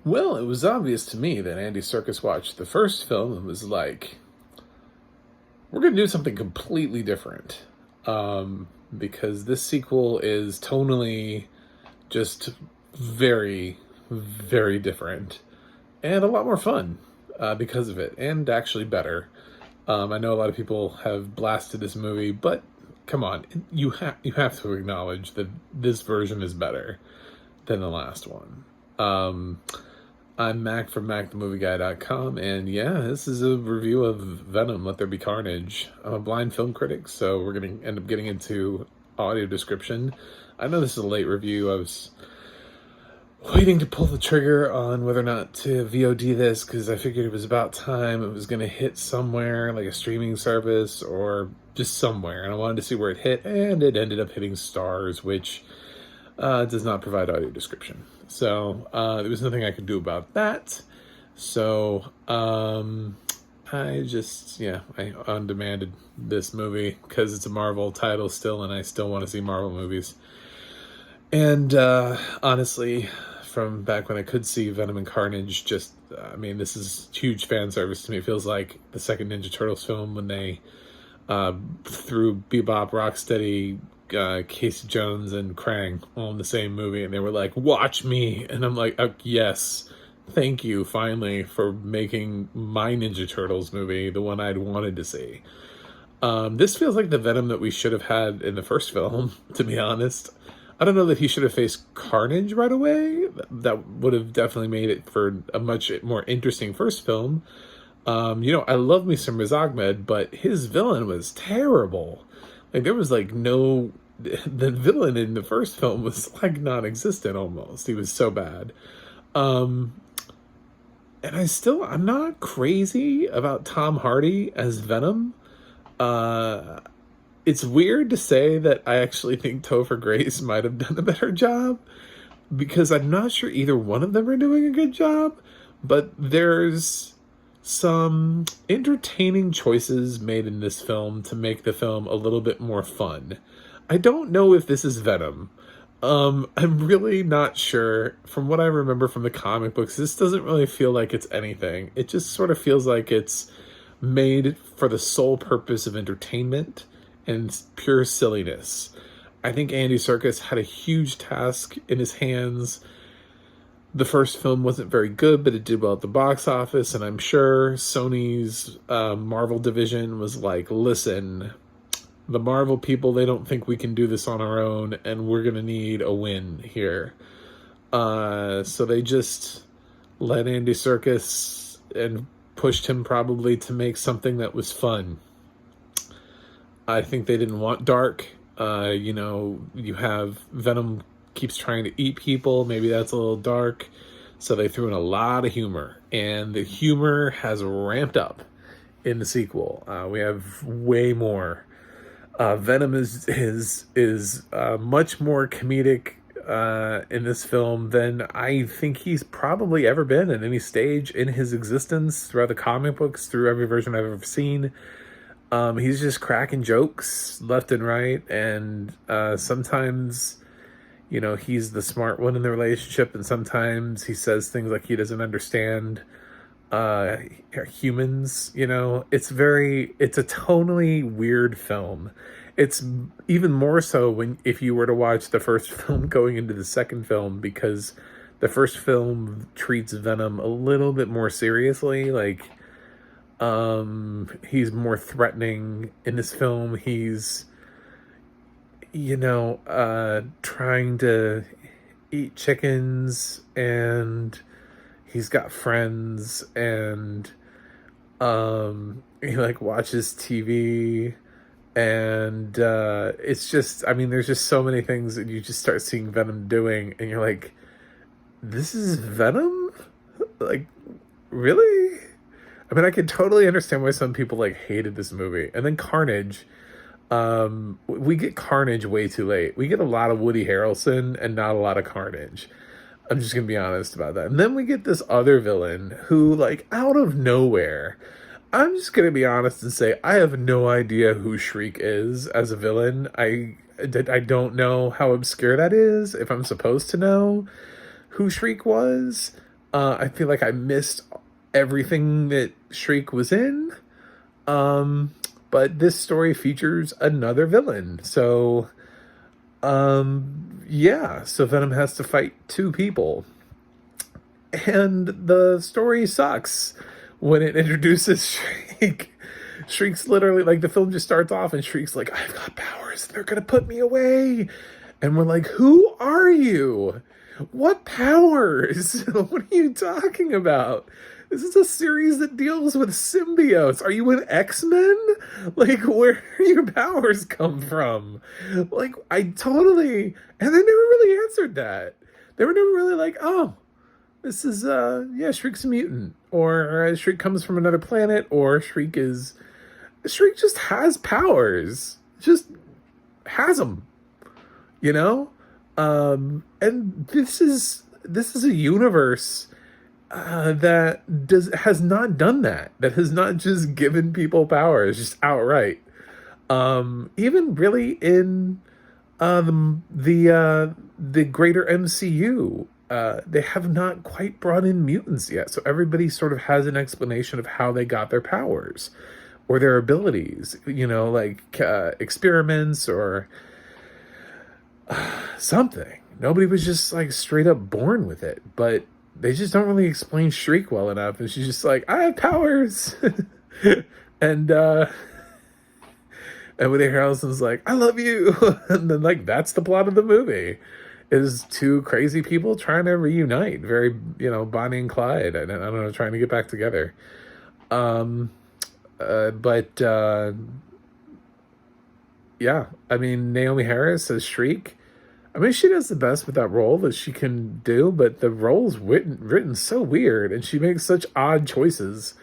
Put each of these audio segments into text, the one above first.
Well, it was obvious to me that Andy Serkis watched the first film and was like, we're going to do something completely different. Because this sequel is tonally just very, very different and a lot more fun because of it, and actually better. I know a lot of people have blasted this movie, but come on, you have to acknowledge that this version is better than the last one. Um, I'm Mac from MacTheMovieGuy.com, and yeah, this is a review of Venom, Let There Be Carnage. I'm a blind film critic, so we're going to end up getting into audio description. I know this is a late review. I was waiting to pull the trigger on whether or not to VOD this, because I figured it was about time it was going to hit somewhere, like a streaming service or just somewhere, and I wanted to see where it hit, and it ended up hitting Stars, which does not provide audio description. So there was nothing I could do about that. So I on-demanded this movie because it's a Marvel title still, and I still want to see Marvel movies. And honestly, from back when I could see Venom and Carnage, this is huge fan service to me. It feels like the second Ninja Turtles film when they threw Bebop, Rocksteady, Casey Jones, and Krang all in the same movie, and they were like, watch me, and I'm like, yes, thank you finally for making my Ninja Turtles movie the one I'd wanted to see. This feels like the Venom that we should have had in the first film, to be honest. I don't know that he should have faced Carnage right away. That would have definitely made it for a much more interesting first film. I love me some Riz Ahmed, but his villain was terrible. Like, there was the villain in the first film was like non-existent almost. He was so bad. And I'm not crazy about Tom Hardy as Venom. It's weird to say that I actually think Topher Grace might have done a better job, because I'm not sure either one of them are doing a good job, but there's some entertaining choices made in this film to make the film a little bit more fun. I don't know if this is Venom. I'm really not sure. From what I remember from the comic books, this doesn't really feel like it's anything. It just sort of feels like it's made for the sole purpose of entertainment and pure silliness. I think Andy Serkis had a huge task in his hands. The first film wasn't very good, but it did well at the box office, and I'm sure Sony's Marvel division was like, listen, the Marvel people, they don't think we can do this on our own, and we're going to need a win here. So they just let Andy Serkis and pushed him probably to make something that was fun. I think they didn't want dark. You have Venom keeps trying to eat people. Maybe that's a little dark. So they threw in a lot of humor. And the humor has ramped up in the sequel. We have way more. Venom is much more comedic in this film than I think he's probably ever been at any stage in his existence, throughout the comic books, through every version I've ever seen. He's just cracking jokes left and right, and sometimes, he's the smart one in the relationship, and sometimes he says things like he doesn't understand humans. It's a tonally weird film. It's even more so if you were to watch the first film going into the second film, because the first film treats Venom a little bit more seriously. He's more threatening in this film. He's, trying to eat chickens, and he's got friends, and, he watches TV, and, it's just, there's just so many things that you just start seeing Venom doing, and you're like, this is Venom? Really? I could totally understand why some people hated this movie. And then Carnage, we get Carnage way too late. We get a lot of Woody Harrelson and not a lot of Carnage. I'm just gonna be honest about that. And then we get this other villain who, out of nowhere, I'm just gonna be honest and say I have no idea who Shriek is as a villain. I don't know how obscure that is, if I'm supposed to know who Shriek was. I feel like I missed everything that Shriek was in. But this story features another villain. So, yeah. So Venom has to fight two people. And the story sucks when it introduces Shriek. Shriek's literally like the film just starts off and Shriek's like, I've got powers. They're going to put me away. And we're like, who are you? What powers? What are you talking about? This is a series that deals with symbiotes. Are you an X-Men? Like, where do your powers come from? Like, I totally... And they never really answered that. They were never really like, oh, this is, yeah, Shriek's a mutant. Or Shriek comes from another planet. Or Shriek just has powers. Just has them. You know? And this is a universe that has not done that. That has not just given people powers just outright. Even really in the greater MCU, they have not quite brought in mutants yet. So everybody sort of has an explanation of how they got their powers or their abilities. You know, like experiments or something. Nobody was just like straight up born with it, but they just don't really explain Shriek well enough. And she's just like, I have powers. and Woody Harrelson's like, I love you. And then like, that's the plot of the movie, is two crazy people trying to reunite. Very, you know, Bonnie and Clyde. I don't know, trying to get back together. Yeah, I mean, Naomi Harris as Shriek. I mean, she does the best with that role that she can do, but the role's written so weird, and she makes such odd choices.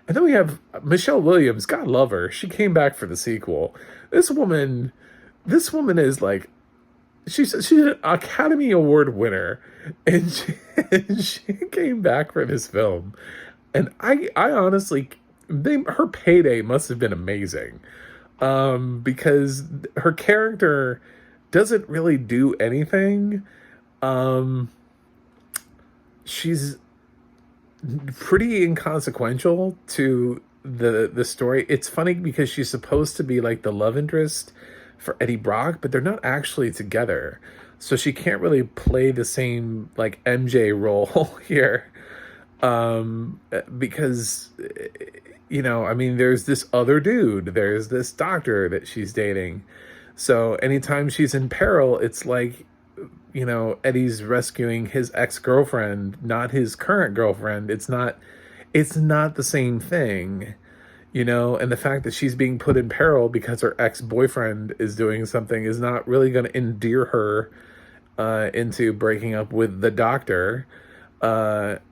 And then we have Michelle Williams. God love her. She came back for the sequel. This woman is like, she's an Academy Award winner, and she came back for this film. And I honestly, her payday must have been amazing, because her character doesn't really do anything. She's pretty inconsequential to the story. It's funny because she's supposed to be like the love interest for Eddie Brock, but they're not actually together. So she can't really play the same like MJ role here. Because, you know, I mean, there's this other dude, there's this doctor that she's dating. So anytime she's in peril, it's like, you know, Eddie's rescuing his ex-girlfriend, not his current girlfriend. It's not the same thing, you know, and the fact that she's being put in peril because her ex-boyfriend is doing something is not really going to endear her into breaking up with the doctor,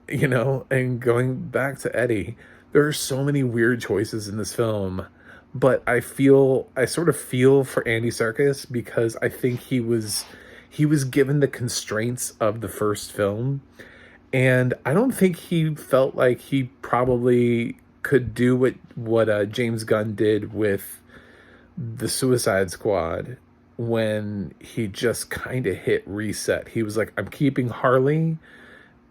you know, and going back to Eddie. There are so many weird choices in this film. But I sort of feel for Andy Serkis, because I think he was given the constraints of the first film, and I don't think he felt like he probably could do what James Gunn did with the Suicide Squad, when he just kind of hit reset. He was like, I'm keeping Harley,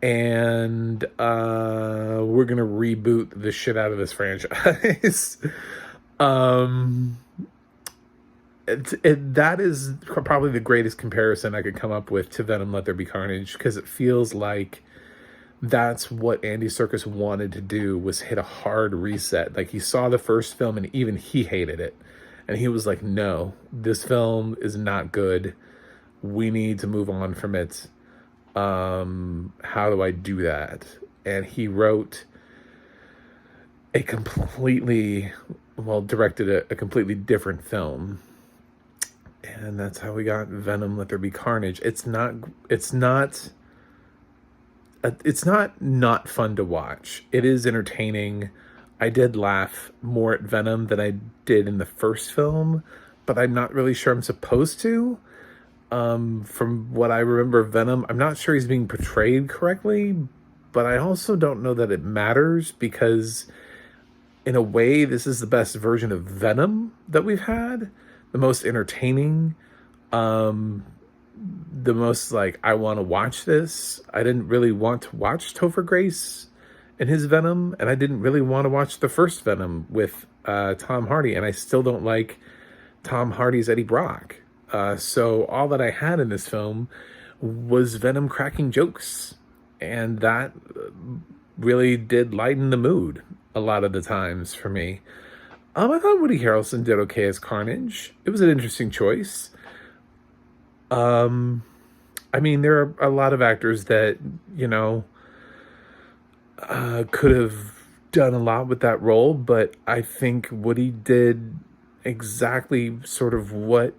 and we're gonna reboot the shit out of this franchise. That is probably the greatest comparison I could come up with to Venom Let There Be Carnage, because it feels like that's what Andy Serkis wanted to do, was hit a hard reset. Like, he saw the first film and even he hated it, and he was like, no, this film is not good, we need to move on from it. How do I do that? And he wrote a completely, directed a completely different film, and that's how we got Venom Let There Be Carnage. It's not fun to watch. It is entertaining. I did laugh more at Venom than I did in the first film, but I'm not really sure I'm supposed to. From what I remember of Venom, I'm not sure he's being portrayed correctly, but I also don't know that it matters, because in a way, this is the best version of Venom that we've had, the most entertaining, the most like, I want to watch this. I didn't really want to watch Topher Grace and his Venom, and I didn't really want to watch the first Venom with Tom Hardy, and I still don't like Tom Hardy's Eddie Brock. So all that I had in this film was Venom cracking jokes, and that really did lighten the mood a lot of the times for me. I thought Woody Harrelson did okay as Carnage. It was an interesting choice. I mean, there are a lot of actors that, could have done a lot with that role, but I think Woody did exactly sort of what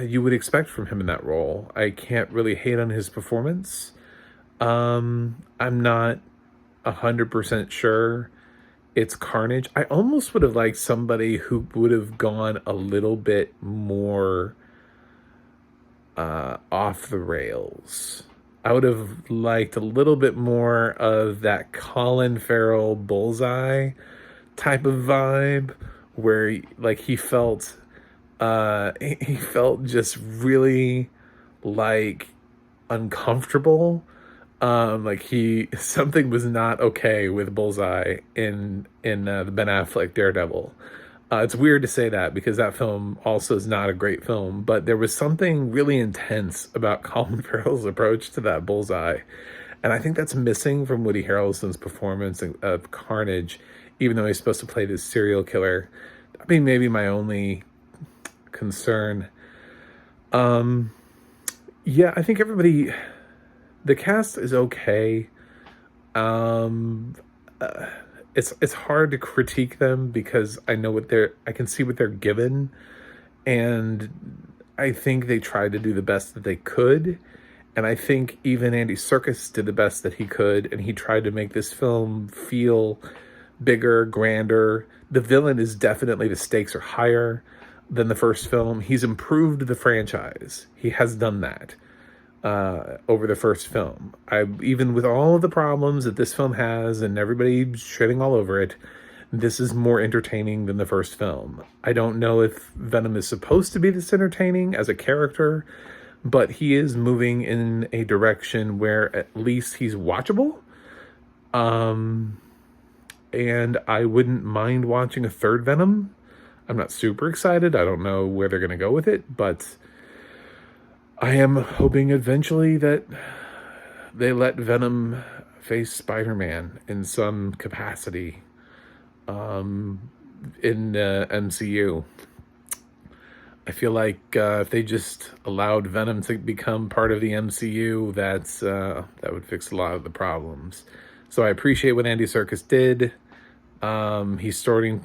you would expect from him in that role. I can't really hate on his performance. I'm not 100% sure it's Carnage. I almost would have liked somebody who would have gone a little bit more off the rails. I would have liked a little bit more of that Colin Farrell Bullseye type of vibe, where like he felt just really like uncomfortable. Like something was not okay with Bullseye in the Ben Affleck Daredevil. It's weird to say that because that film also is not a great film, but there was something really intense about Colin Farrell's approach to that Bullseye. And I think that's missing from Woody Harrelson's performance of Carnage, even though he's supposed to play this serial killer. I mean, maybe my only concern. Yeah, I think the cast is okay. It's hard to critique them because I can see what they're given, and I think they tried to do the best that they could, and I think even Andy Serkis did the best that he could, and he tried to make this film feel bigger, grander. The villain is definitely, the stakes are higher than the first film. He's improved the franchise. He has done that over the first film. Even with all of the problems that this film has and everybody shitting all over it, this is more entertaining than the first film. I don't know if Venom is supposed to be this entertaining as a character, but he is moving in a direction where at least he's watchable. And I wouldn't mind watching a third Venom. I'm not super excited. I don't know where they're going to go with it, but I am hoping eventually that they let Venom face Spider-Man in some capacity in MCU. I feel like if they just allowed Venom to become part of the MCU, that would fix a lot of the problems. So I appreciate what Andy Serkis did. He's starting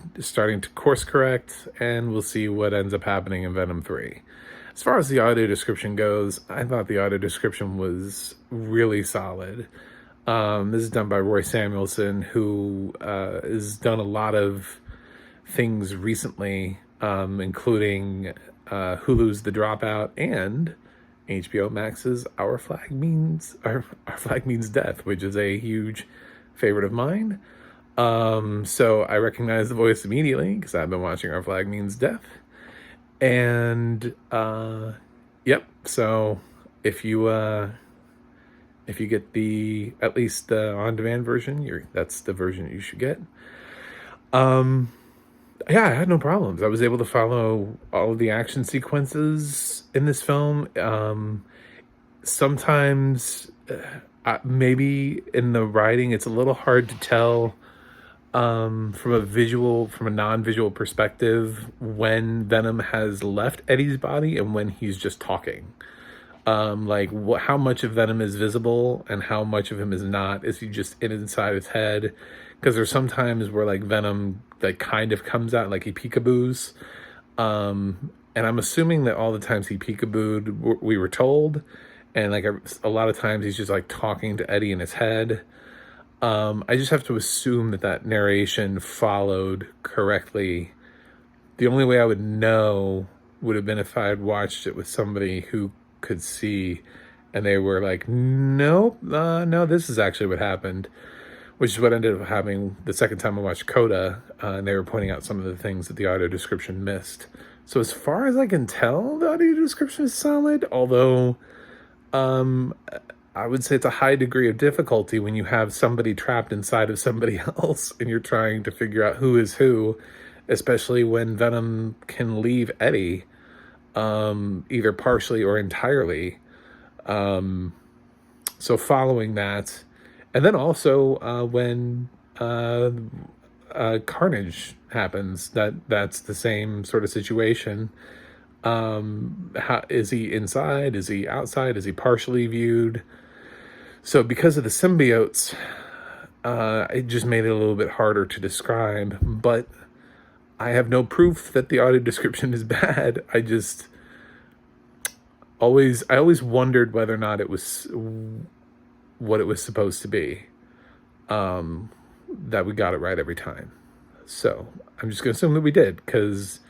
to course correct, and we'll see what ends up happening in Venom 3. As far as the audio description goes, I thought the audio description was really solid. This is done by Roy Samuelson, who has done a lot of things recently, including Hulu's The Dropout and HBO Max's Our Flag Means Death, which is a huge favorite of mine. So I recognize the voice immediately because I've been watching Our Flag Means Death. And yep, so if you get at least the on-demand version, that's the version you should get. Yeah, I had no problems. I was able to follow all of the action sequences in this film. Sometimes maybe in the writing it's a little hard to tell from a non-visual perspective when Venom has left Eddie's body and when he's just talking. How much of Venom is visible and how much of him is not. Is he just inside his head? Because there's sometimes where like Venom like kind of comes out like he peekaboos, and I'm assuming that all the times he peekabooed we were told, and like a lot of times he's just like talking to Eddie in his head. I just have to assume that narration followed correctly. The only way I would know would have been if I had watched it with somebody who could see, and they were like, nope, no, this is actually what happened. which is what ended up happening the second time I watched Coda, and they were pointing out some of the things that the audio description missed. So as far as I can tell, the audio description is solid, although I would say it's a high degree of difficulty when you have somebody trapped inside of somebody else and you're trying to figure out who is who, especially when Venom can leave Eddie, either partially or entirely. So following that, and then also when Carnage happens, that's the same sort of situation. How is he inside? Is he outside? Is he partially viewed? So because of the symbiotes, it just made it a little bit harder to describe, but I have no proof that the audio description is bad. I always wondered whether or not it was what it was supposed to be, that we got it right every time. So I'm just going to assume that we did, because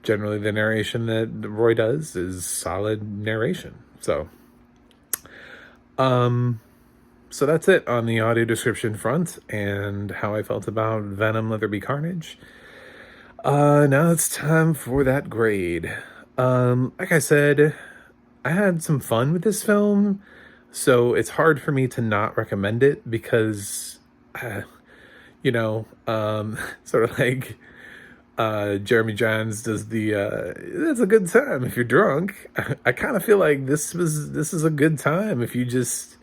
generally the narration that Roy does is solid narration. So that's it on the audio description front and how I felt about Venom Let There Be Carnage. Now it's time for that grade. Like I said, I had some fun with this film, so it's hard for me to not recommend it because, sort of like Jeremy Jahns does the it's a good time if you're drunk. I kind of feel like this is a good time if you just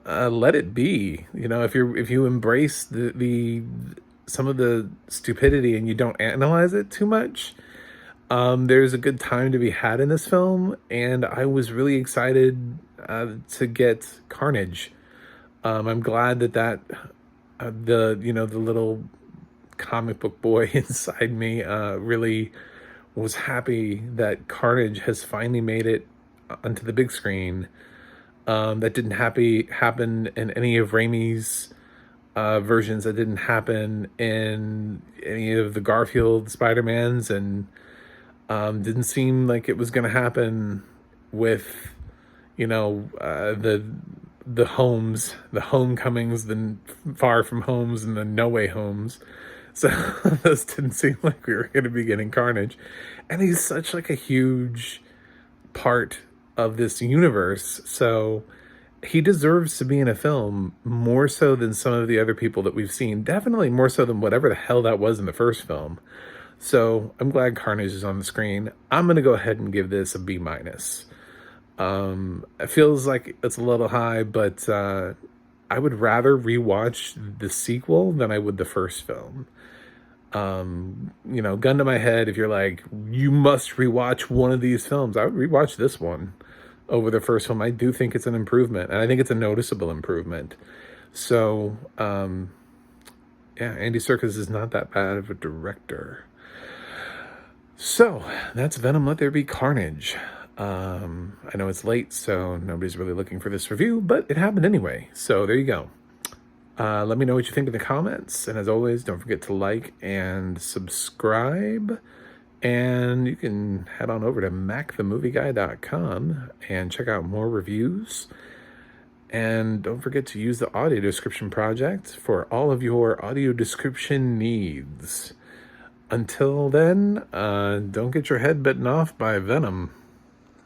let it be. If you embrace the some of the stupidity and you don't analyze it too much, there's a good time to be had in this film, and I was really excited to get Carnage. I'm glad that the little comic book boy inside me really was happy that Carnage has finally made it onto the big screen. That didn't happen in any of Raimi's versions. That didn't happen in any of the Garfield Spider-Mans, and didn't seem like it was going to happen with the homes, the homecomings, the far from homes, and the no way homes. So this didn't seem like we were going to be getting Carnage, and he's such like a huge part of this universe, so he deserves to be in a film more so than some of the other people that we've seen. Definitely more so than whatever the hell that was in the first film. So I'm glad Carnage is on the screen. I'm going to go ahead and give this a B-. It feels like it's a little high, but I would rather rewatch the sequel than I would the first film. Gun to my head, if you're like, you must rewatch one of these films, I would rewatch this one over the first film. I do think it's an improvement, and I think it's a noticeable improvement. So, Andy Serkis is not that bad of a director. So, that's Venom Let There Be Carnage. I know it's late, so nobody's really looking for this review, but it happened anyway. So, there you go. Let me know what you think in the comments. And as always, don't forget to like and subscribe. And you can head on over to macthemovieguy.com and check out more reviews. And don't forget to use the audio description project for all of your audio description needs. Until then, don't get your head bitten off by Venom.